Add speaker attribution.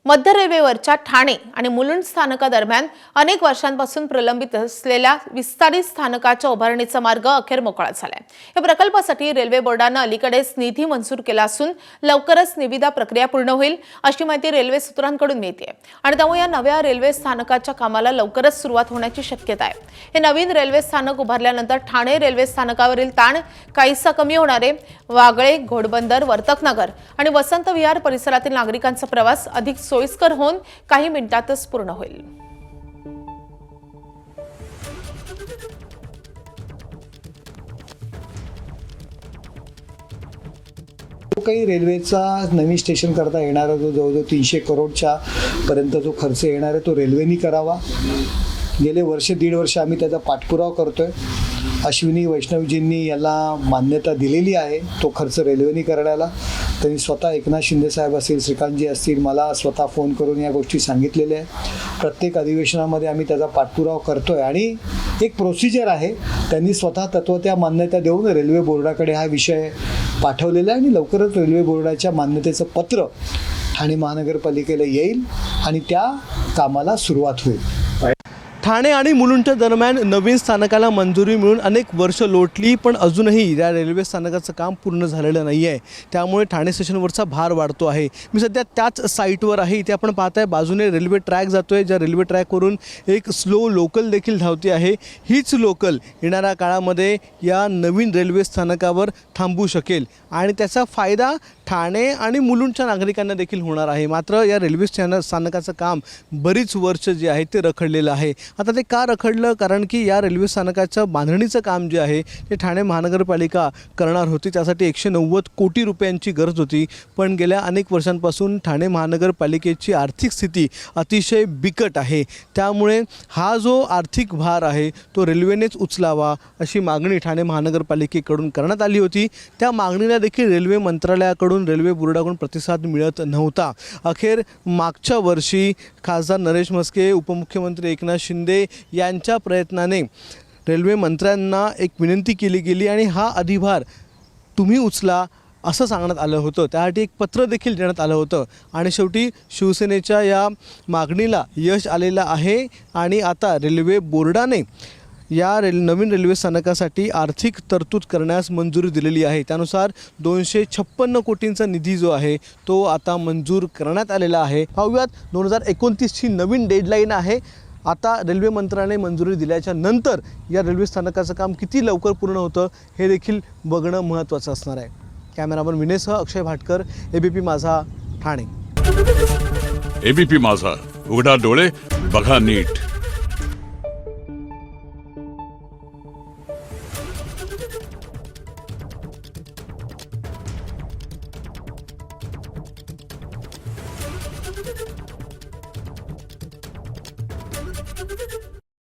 Speaker 1: मध्य रेल्वेवरच्या ठाणे आणि मुलुंड स्थानकादरम्यान अनेक वर्षांपासून प्रलंबित असलेल्या विस्तारित स्थानकाच्या उभारणीचा मार्ग अखेर मोकळा झालाय। या प्रकल्पासाठी रेल्वे बोर्डाने अलीकडेच निधी मंजूर केला असून लवकरच निविदा प्रक्रिया पूर्ण होईल अशी माहिती रेल्वे सूत्रांकडून मिळते आणि त्यामुळे या नव्या रेल्वे स्थानकाच्या कामाला लवकरच सुरुवात होण्याची शक्यता आहे। हे नवीन रेल्वे स्थानक उभारल्यानंतर ठाणे रेल्वे स्थानकावरील ताण काहीसा कमी होणार आहे। वागळे, घोडबंदर, वर्तकनगर आणि वसंत विहार परिसरातील नागरिकांचा प्रवास अधिक सोयीस्कर होऊन काही मिनिटातच पूर्ण होईल।
Speaker 2: काही रेल्वेचा नवीन स्टेशन करता येणारा जो जवळजवळ 300 करोडच्या पर्यंत जो खर्च येणार आहे तो रेल्वेनी करावा। गेले वर्ष दीड वर्ष आम्ही त्याचा पाठपुरावा करतोय। अश्विनी वैष्णवजींनी याला मान्यता दिलेली आहे तो खर्च रेल्वेनी करण्याला। त्यांनी स्वतः एकनाथ शिंदे साहेब असतील, श्रीकांतजी असतील, मला स्वतः फोन करून या गोष्टी सांगितलेल्या आहे। प्रत्येक अधिवेशनामध्ये आम्ही त्याचा पाठपुरावा करतोय आणि एक प्रोसिजर आहे। त्यांनी स्वतः तत्वत्या मान्यता देऊन रेल्वे बोर्डाकडे हा विषय पाठवलेला आहे आणि लवकरच रेल्वे बोर्डाच्या मान्यतेचं पत्र ठाणे महानगरपालिकेला येईल आणि त्या कामाला सुरुवात होईल।
Speaker 3: ठाणे आणि मुलुंडच्या दरम्यान नवीन स्थानकाला मंजुरी मिळून अनेक वर्ष लोटली, पण अजूनही या रेल्वे स्थानकाचं काम पूर्ण झालेलं नाही आहे। त्यामुळे ठाणे स्टेशनवरचा भार वाढतो आहे। मी सध्या त्याच साईटवर आहे। इथे आपण पाहताय बाजूने रेल्वे ट्रॅक जातोय, ज्या रेल्वे ट्रॅकवरून एक स्लो लोकल देखील धावते आहे। हीच लोकल येणाऱ्या काळामध्ये या नवीन रेल्वे स्थानकावर थांबू शकेल आणि त्याचा फायदा ठाणे आणि मुलुंडच्या नागरिकांना देखील होणार आहे। मात्र या रेल्वे स्थानकाचं काम बरीच वर्ष जे आहे ते रखडलेलं आहे। आता ते का रखडलं? कारण की या रेल्वे स्थानकाचं बांधणीचं काम जे आहे ते ठाणे महानगरपालिका करणार होती। त्यासाठी 190 कोटी रुपयांची गरज होती, पण गेल्या अनेक वर्षांपासून ठाणे महानगरपालिकेची आर्थिक स्थिती अतिशय बिकट आहे। त्यामुळे हा जो आर्थिक भार आहे तो रेल्वेनेच उचलावा अशी मागणी ठाणे महानगरपालिकेकडून करण्यात आली होती। त्या मागणीला देखील रेल्वे मंत्रालयाकडून रेल्वे बोर्डाकडून प्रतिसाद मिळत नव्हता। अखेर मागच्या वर्षी खासदार नरेश म्हस्के, उपमुख्यमंत्री एकनाथ शिंदे यांच्या प्रयत्नाने रेल्वे मंत्र्यांना एक विनंती केली गेली आणि हा अधिभार तुम्ही उचला असं सांगण्यात आलं होतं। त्यासाठी एक पत्र देखील देण्यात आलं होतं आणि शेवटी शिवसेनेच्या या मागणीला यश आलेलं आहे आणि आता रेल्वे बोर्डाने या नवीन रेल्वे स्थानकासाठी आर्थिक तरतूद करण्यास मंजुरी दिलेली आहे। त्यानुसार 256 कोटींचा निधी जो आहे तो आता मंजूर करण्यात आलेला आहे। पाहूयात 2029ची नवीन डेडलाईन आहे। आता रेल्वे मंत्र्याने मंजुरी दिल्याच्या नंतर या रेल्वे स्थानकाचं काम किती लवकर पूर्ण होतं हे देखील बघणं महत्त्वाचं असणार आहे। कॅमेरामन विनेसह अक्षय भाटकर, एबीपी माझा, ठाणे।
Speaker 4: एबीपी माझा, उघडा डोळे बघा नीट।
Speaker 1: Thank you.